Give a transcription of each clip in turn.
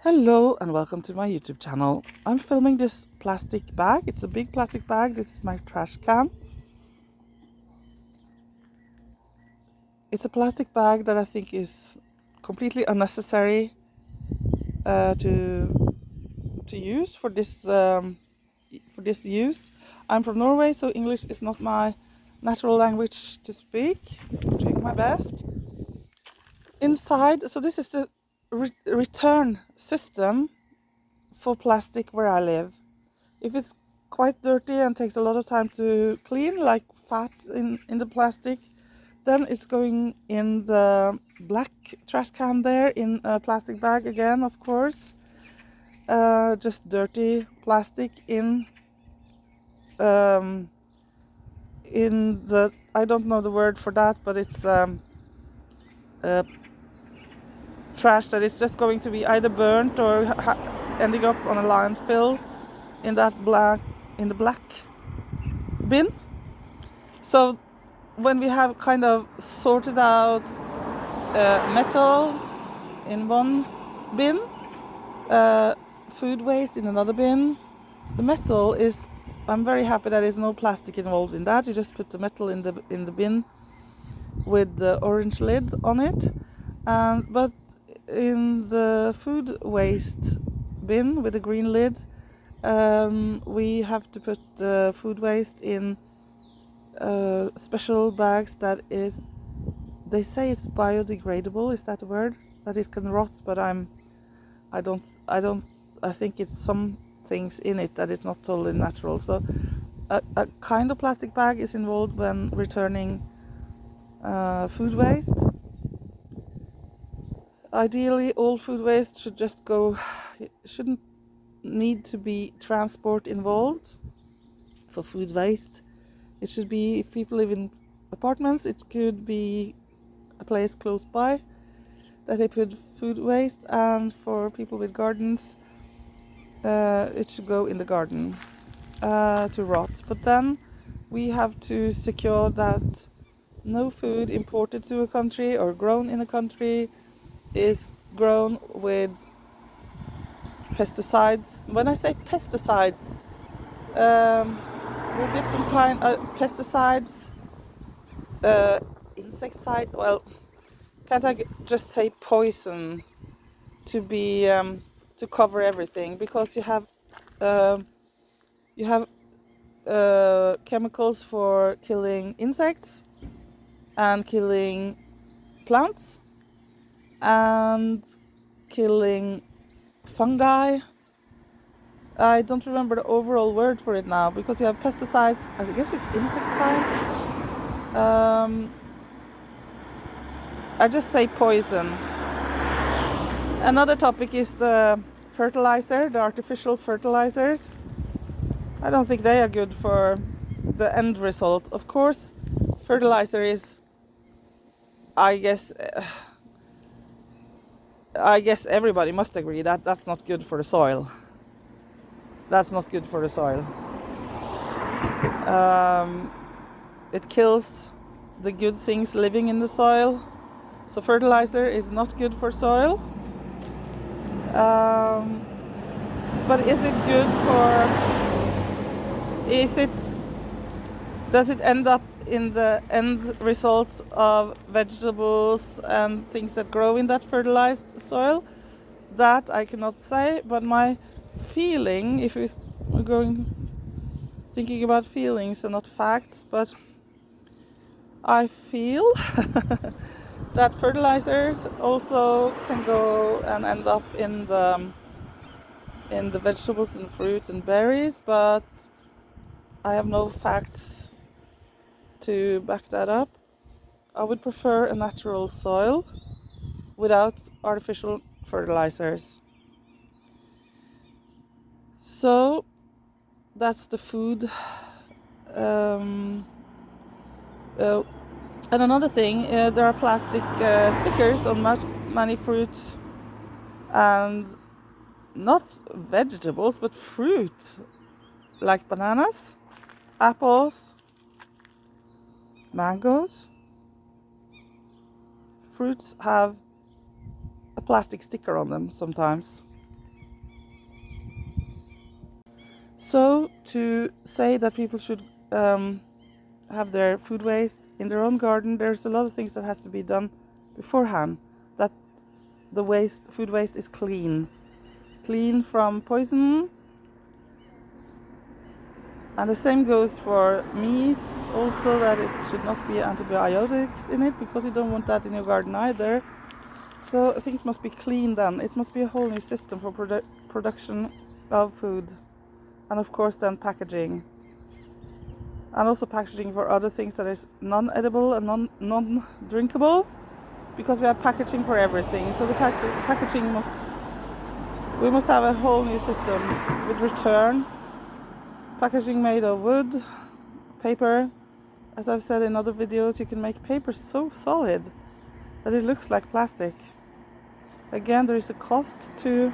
Hello and welcome to my YouTube channel. I'm filming this plastic bag. It's a big plastic bag. This is my trash can. It's a plastic bag that I think is completely unnecessary to use for this use. I'm from Norway, so English is not my natural language to speak. I'm doing my best. Inside, so this is the return system for plastic where I live. If it's quite dirty and takes a lot of time to clean, like fat in the plastic, then it's going in the black trash can there in a plastic bag again, of course. Just dirty plastic in the, I don't know the word for that, but it's trash that is just going to be either burnt or ending up on a landfill in the black bin. So when we have kind of sorted out metal in one bin, food waste in another bin, the metal is, I'm very happy that there's no plastic involved in that. You just put the metal in the bin with the orange lid on it. But in the food waste bin with the green lid, we have to put the food waste in special bags that is, they say it's biodegradable. Is that a word? That it can rot, but I think it's some things in it that it's not totally natural. So a kind of plastic bag is involved when returning food waste. Ideally, all food waste should just go, shouldn't need to be transport involved for food waste. It should be, if people live in apartments, it could be a place close by that they put food waste, and for people with gardens, it should go in the garden to rot. But then we have to secure that no food imported to a country or grown in a country is grown with pesticides. When I say pesticides, there are different kind of pesticides, insecticide. Well, can't I just say poison to be to cover everything? Because you have chemicals for killing insects and killing plants and killing fungi. I don't remember the overall word for it now, because you have pesticides. I guess it's insecticide. I just say poison. Another topic is the fertilizer, the artificial fertilizers. I don't think they are good for the end result. Of course, fertilizer is, I guess everybody must agree that that's not good for the soil. That's not good for the soil. It kills the good things living in the soil. So fertilizer is not good for soil. But is it good for? Does it end up in the end results of vegetables and things that grow in that fertilized soil? That I cannot say, but my feeling, if we're thinking about feelings and not facts, but I feel that fertilizers also can go and end up in the vegetables and fruits and berries, but I have no facts to back that up. I would prefer a natural soil without artificial fertilizers. So that's the food. And another thing, there are plastic stickers on many fruits and not vegetables but fruit, like bananas, apples, mangoes. Fruits have a plastic sticker on them sometimes. So to say that people should have their food waste in their own garden, there's a lot of things that has to be done beforehand, that the food waste is clean from poison. And the same goes for meat also, that it should not be antibiotics in it, because you don't want that in your garden either. So things must be clean then. It must be a whole new system for production of food. And of course then packaging. And also packaging for other things that is non-edible and non-drinkable, because we have packaging for everything. So the packaging we must have a whole new system with return. Packaging made of wood, paper. As I've said in other videos, you can make paper so solid that it looks like plastic. Again, there is a cost to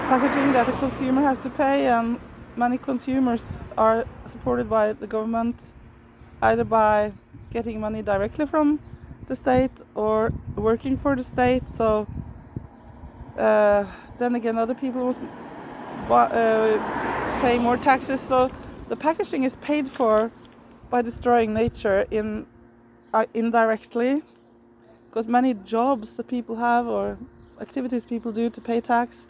packaging that the consumer has to pay, and many consumers are supported by the government, either by getting money directly from the state or working for the state. So then again, other people must pay more taxes. So the packaging is paid for by destroying nature indirectly, because many jobs that people have or activities people do to pay tax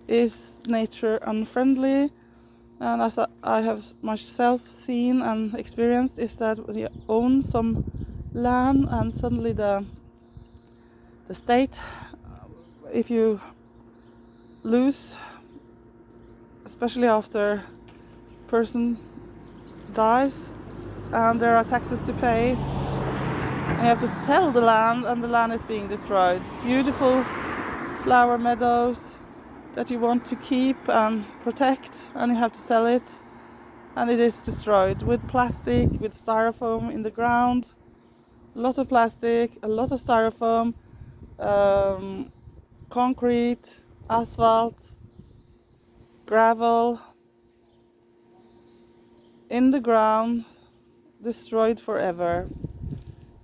is nature unfriendly. And as I have myself seen and experienced, is that when you own some land and suddenly the state, if you lose, especially after a person dies and there are taxes to pay, and you have to sell the land, and the land is being destroyed. Beautiful flower meadows that you want to keep and protect, and you have to sell it, and it is destroyed with plastic, with styrofoam in the ground. A lot of plastic, a lot of styrofoam, concrete, asphalt, gravel in the ground, destroyed forever.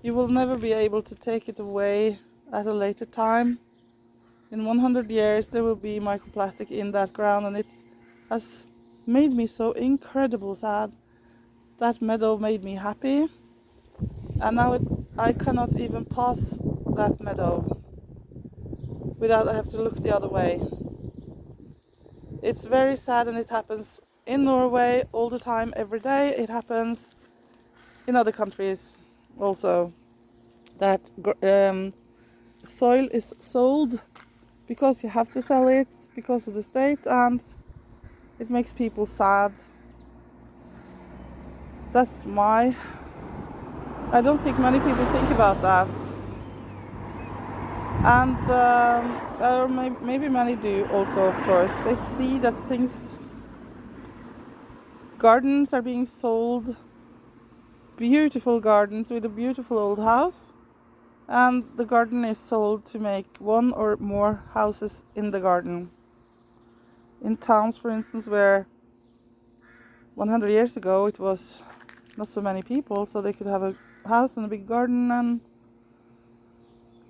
You will never be able to take it away at a later time. In 100 years there will be microplastic in that ground, and it has made me so incredible sad. That meadow made me happy, and now I cannot even pass that meadow without I have to look the other way. It's very sad, and it happens in Norway all the time, every day. It happens in other countries also, that soil is sold because you have to sell it because of the state, and it makes people sad. I don't think many people think about that. And or maybe many do also, of course. They see that gardens are being sold, beautiful gardens with a beautiful old house, and the garden is sold to make one or more houses in the garden. In towns, for instance, where 100 years ago it was not so many people, so they could have a house and a big garden,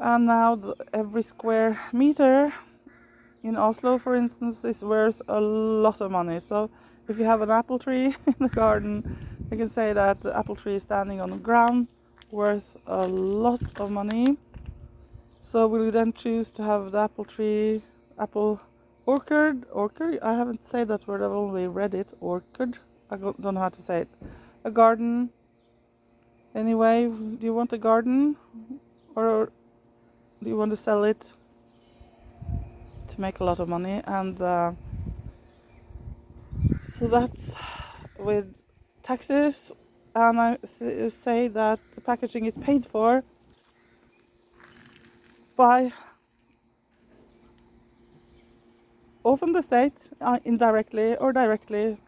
and now every square meter in Oslo, for instance, is worth a lot of money. So if you have an apple tree in the garden, you can say that the apple tree is standing on the ground, worth a lot of money. So will you then choose to have the apple orchard? I haven't said that word, I've only read it. Orchard? I don't know how to say it. A garden. Anyway, do you want a garden? Or do you want to sell it to make a lot of money? And so that's with taxes. And I say that the packaging is paid for by often the state, indirectly or directly,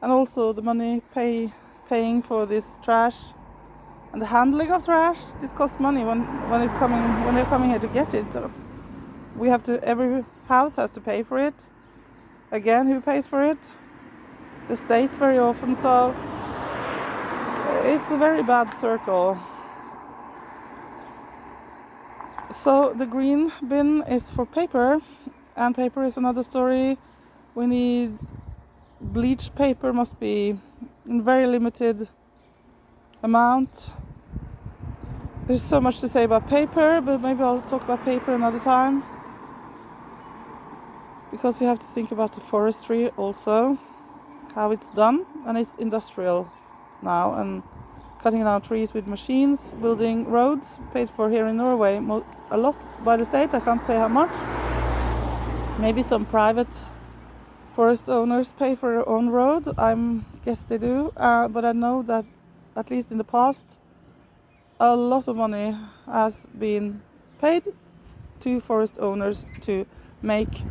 and also the money paying for this trash and the handling of trash. This costs money when they're coming here to get it. Every house has to pay for it. Again, who pays for it? The state very often. So it's a very bad circle. So the green bin is for paper, and paper is another story We need bleached paper, must be in very limited amount. There's so much to say about paper, but maybe I'll talk about paper another time. Because you have to think about the forestry also, how it's done, and it's industrial now, and cutting down trees with machines, building roads, paid for here in Norway a lot by the state, I can't say how much. Maybe some private forest owners pay for their own road, I guess they do, but I know that at least in the past a lot of money has been paid to forest owners to make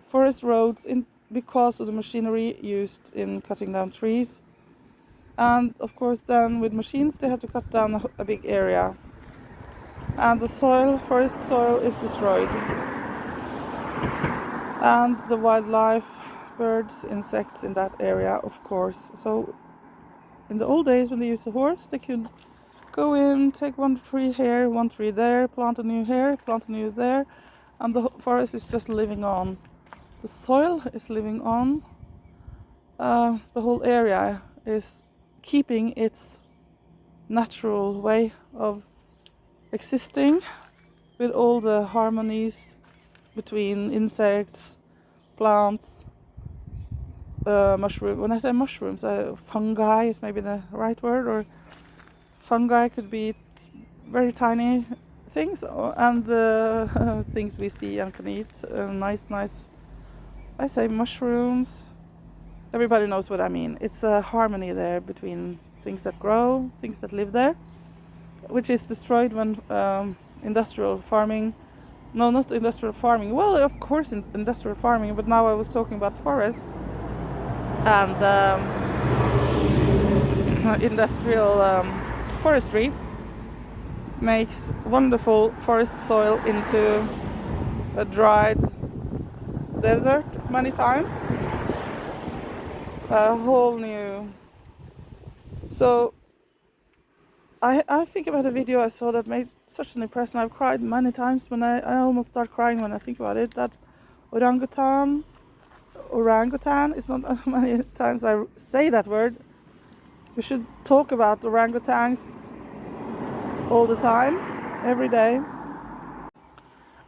forest roads because of the machinery used in cutting down trees. And of course then with machines they have to cut down a big area. And the forest soil is destroyed. And the wildlife, birds, insects in that area, of course. So in the old days when they used a horse, they could go in, take one tree here, one tree there, plant a new here, plant a new there, and the forest is just living on. The soil is living on. The whole area is keeping its natural way of existing with all the harmonies between insects, plants, mushrooms. When I say mushrooms, fungi is maybe the right word, or fungi could be very tiny things, and things we see and can eat. Nice. I say mushrooms. Everybody knows what I mean. It's a harmony there between things that grow, things that live there, which is destroyed when industrial farming. No, not industrial farming. Well, of course, industrial farming, but now I was talking about forests and industrial forestry makes wonderful forest soil into a dried desert many times. A whole new. So I think about a video I saw that made such an impression. I've cried many times when I almost start crying when I think about it. That orangutan. It's not many times I say that word. We should talk about orangutans all the time, every day.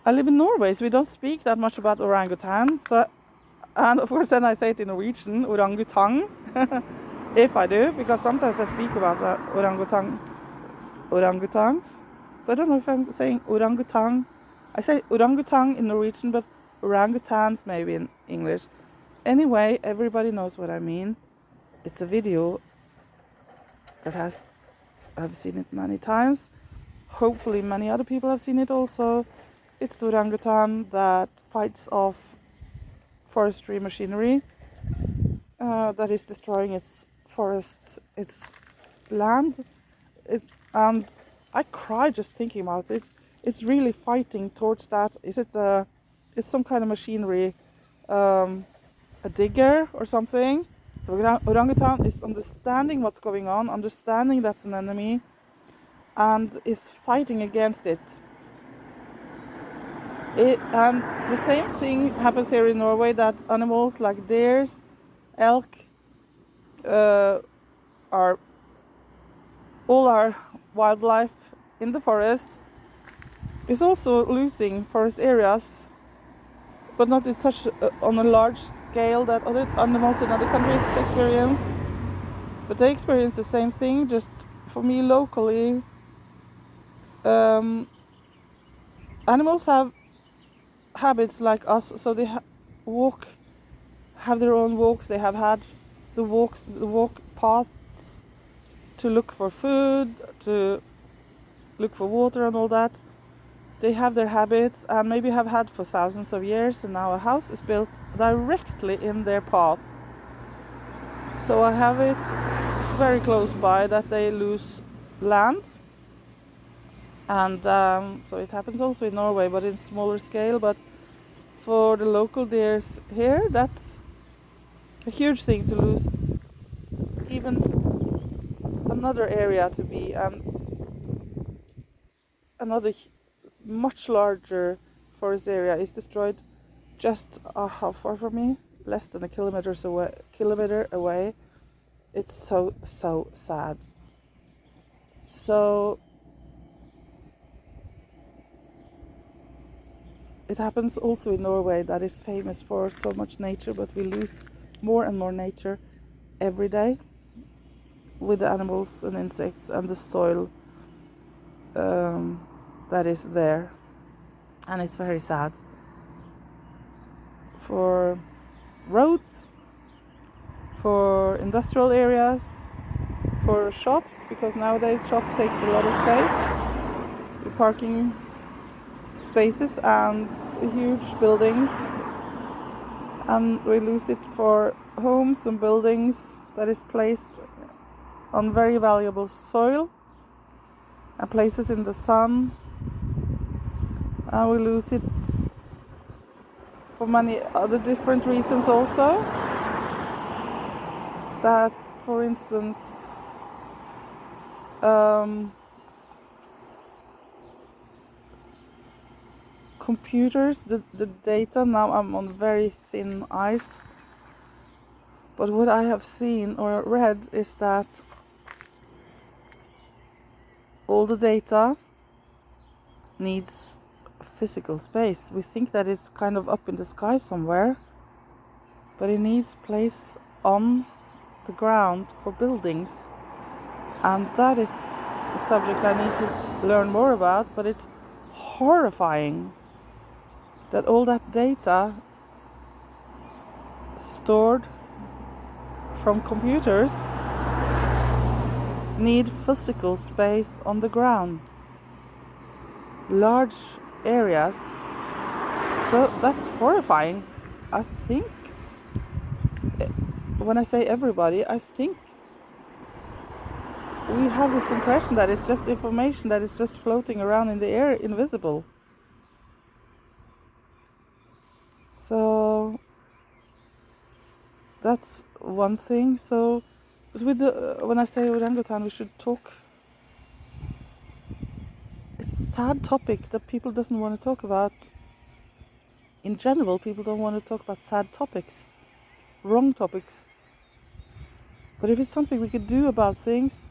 I live in Norway, so we don't speak that much about orangutan. And of course then I say it in Norwegian, orangutan, if I do, because sometimes I speak about orangutans. So I don't know if I'm saying orangutan. I say orangutan in Norwegian, but orangutans maybe in English. Anyway, everybody knows what I mean. It's a video that I've seen it many times. Hopefully many other people have seen it also. It's the orangutan that fights off forestry machinery that is destroying its forest, its land. And I cry just thinking about it. It's really fighting towards that. Is it it's some kind of machinery, a digger or something? The orangutan is understanding what's going on, understanding that's an enemy, and is fighting against it. And the same thing happens here in Norway, that animals like deer, elk, are all our wildlife in the forest is also losing forest areas, but not in such on a large scale that other animals in other countries experience. But they experience the same thing. Just for me locally, animals have habits like us, so they have their own walks. They have had the walk paths to look for food, to look for water and all that. They have their habits and maybe have had for thousands of years, and now a house is built directly in their path. So I have it very close by that they lose land. And so it happens also in Norway, but in smaller scale. But for the local deers here, that's a huge thing to lose even another area to be, and another much larger forest area is destroyed just how far from me? less than a kilometer away. It's so sad. So it happens also in Norway, that is famous for so much nature, but we lose more and more nature every day with the animals and insects and the soil that is there. And it's very sad for roads, for industrial areas, for shops, because nowadays shops takes a lot of space, the parking spaces and huge buildings, and we lose it for homes and buildings that is placed on very valuable soil and places in the sun, and we lose it for many other different reasons also. That, for instance, computers, the data, now I'm on very thin ice, but what I have seen or read is that all the data needs physical space. We think that it's kind of up in the sky somewhere, but it needs place on the ground for buildings, and that is a subject I need to learn more about. But it's horrifying that all that data stored from computers need physical space on the ground, large areas. So that's horrifying. I think, when I say everybody, I think we have this impression that it's just information that is just floating around in the air, invisible. So that's one thing. So, but with when I say orangutan, we should talk. It's a sad topic that people doesn't want to talk about. In general, people don't want to talk about sad topics, wrong topics. But if it's something we could do about things,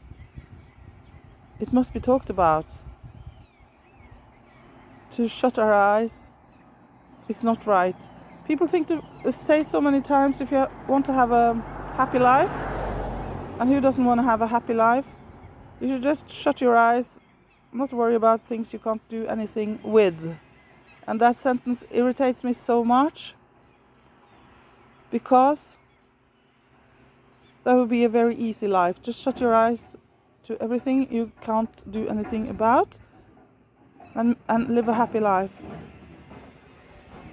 it must be talked about. To shut our eyes is not right. People think to say so many times, if you want to have a happy life, and who doesn't want to have a happy life, you should just shut your eyes, not worry about things you can't do anything with. And that sentence irritates me so much, because that would be a very easy life. Just shut your eyes to everything you can't do anything about, and live a happy life.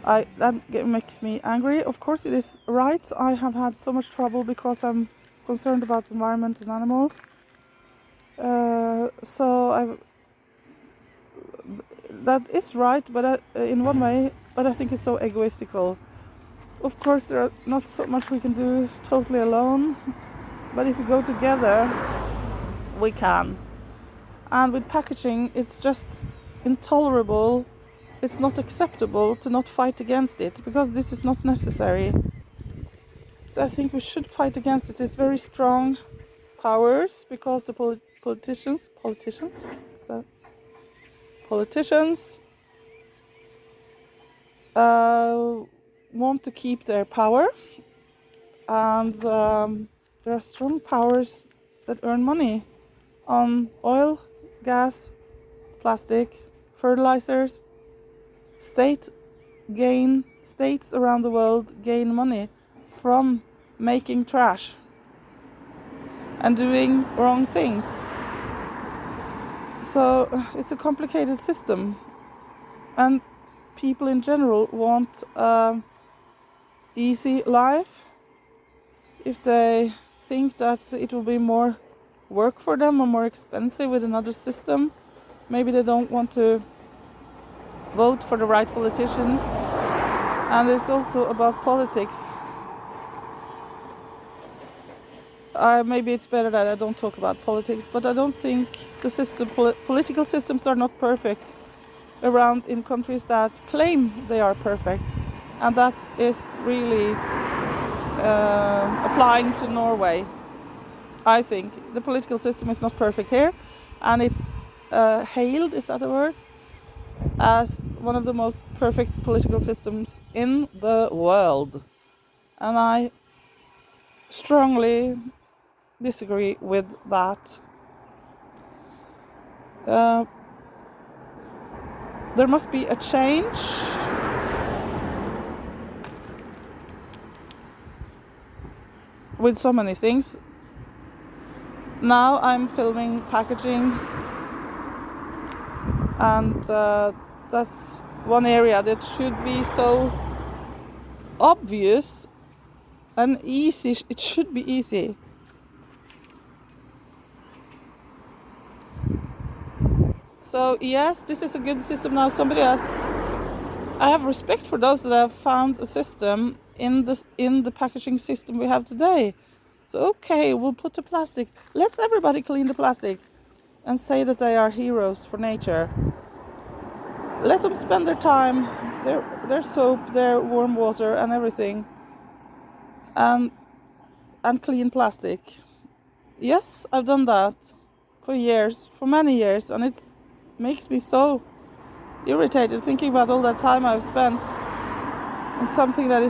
That makes me angry. Of course it is right. I have had so much trouble because I'm concerned about the environment and animals. That is right, but in one way, but I think it's so egoistical. Of course there are not so much we can do totally alone, but if we go together, we can. And with packaging, it's just intolerable. It's not acceptable to not fight against it, because this is not necessary. So I think we should fight against it. It's very strong powers, because the politicians want to keep their power, and there are strong powers that earn money on oil, gas, plastic, fertilizers. States around the world gain money from making trash and doing wrong things. So it's a complicated system, and people in general want an easy life. If they think that it will be more work for them or more expensive with another system, maybe they don't want to vote for the right politicians. And it's also about politics. Maybe it's better that I don't talk about politics, but I don't think the political systems are not perfect in countries that claim they are perfect, and that is really applying to Norway. I think the political system is not perfect here, and it's hailed, is that a word, as one of the most perfect political systems in the world. And I strongly disagree with that. There must be a change. With so many things. Now I'm filming packaging, and that's one area that should be so obvious and easy. It should be easy. So yes, this is a good system now. Somebody asked. I have respect for those that have found a system in the packaging system we have today. So okay, we'll put the plastic. Let's everybody clean the plastic and say that they are heroes for nature. Let them spend their time, their soap, their warm water and everything, and clean plastic. Yes, I've done that for years, for many years, and it makes me so irritated thinking about all that time I've spent on something that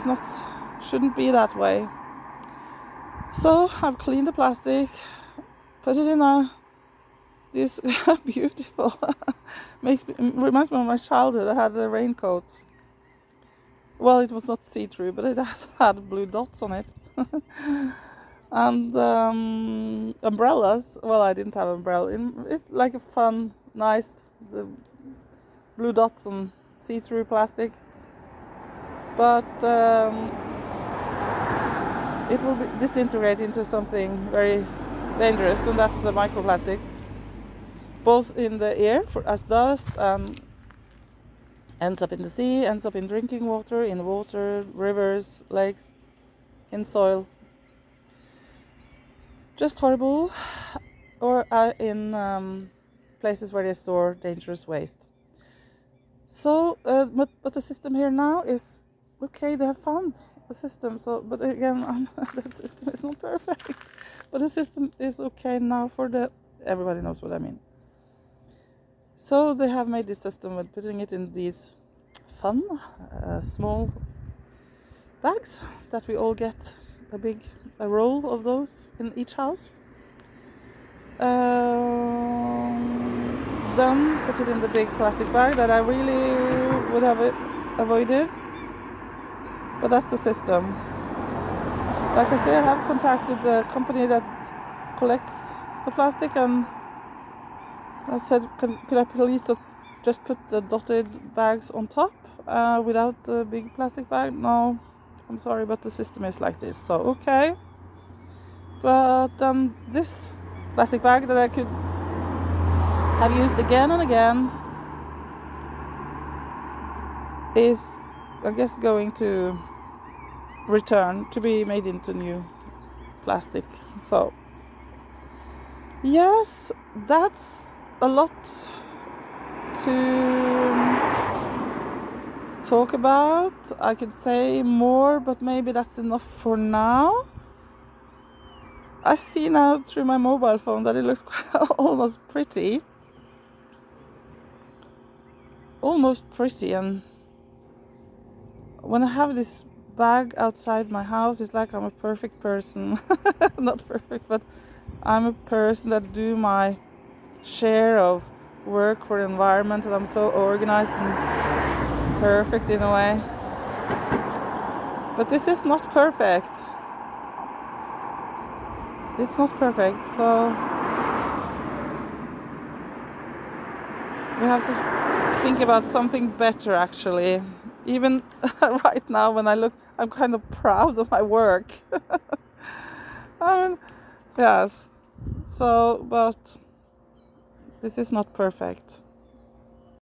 shouldn't be that way. So I've cleaned the plastic, put it in this beautiful reminds me of my childhood. I had a raincoat. Well, it was not see-through, but it had blue dots on it. And umbrellas. Well, I didn't have umbrella. It's like a fun, nice, the blue dots on see-through plastic. But it will disintegrate into something very dangerous, and that's the microplastics. Both in the air as dust, ends up in the sea, ends up in drinking water, in water, rivers, lakes, in soil. Just horrible. Or in places where they store dangerous waste. So, but the system here now is okay. They have found a system. So, but again, that system is not perfect. But the system is okay now everybody knows what I mean. So they have made this system with putting it in these fun, small bags that we all get a roll of those in each house. Then put it in the big plastic bag that I really would have avoided. But that's the system. Like I say, I have contacted the company that collects the plastic, and I said, could I please just put the dotted bags on top without the big plastic bag? No, I'm sorry, but the system is like this. So, okay. But this plastic bag that I could have used again and again is, I guess, going to return to be made into new plastic. So, yes, that's a lot to talk about. I could say more, but maybe that's enough for now. I see now through my mobile phone that it looks almost pretty. And when I have this bag outside my house, it's like I'm a perfect person. Not perfect, but I'm a person that do my share of work for the environment, and I'm so organized and perfect in a way. But this is not perfect. It's not perfect, so we have to think about something better, actually. Even right now when I look, I'm kind of proud of my work. I mean, yes. So, but this is not perfect.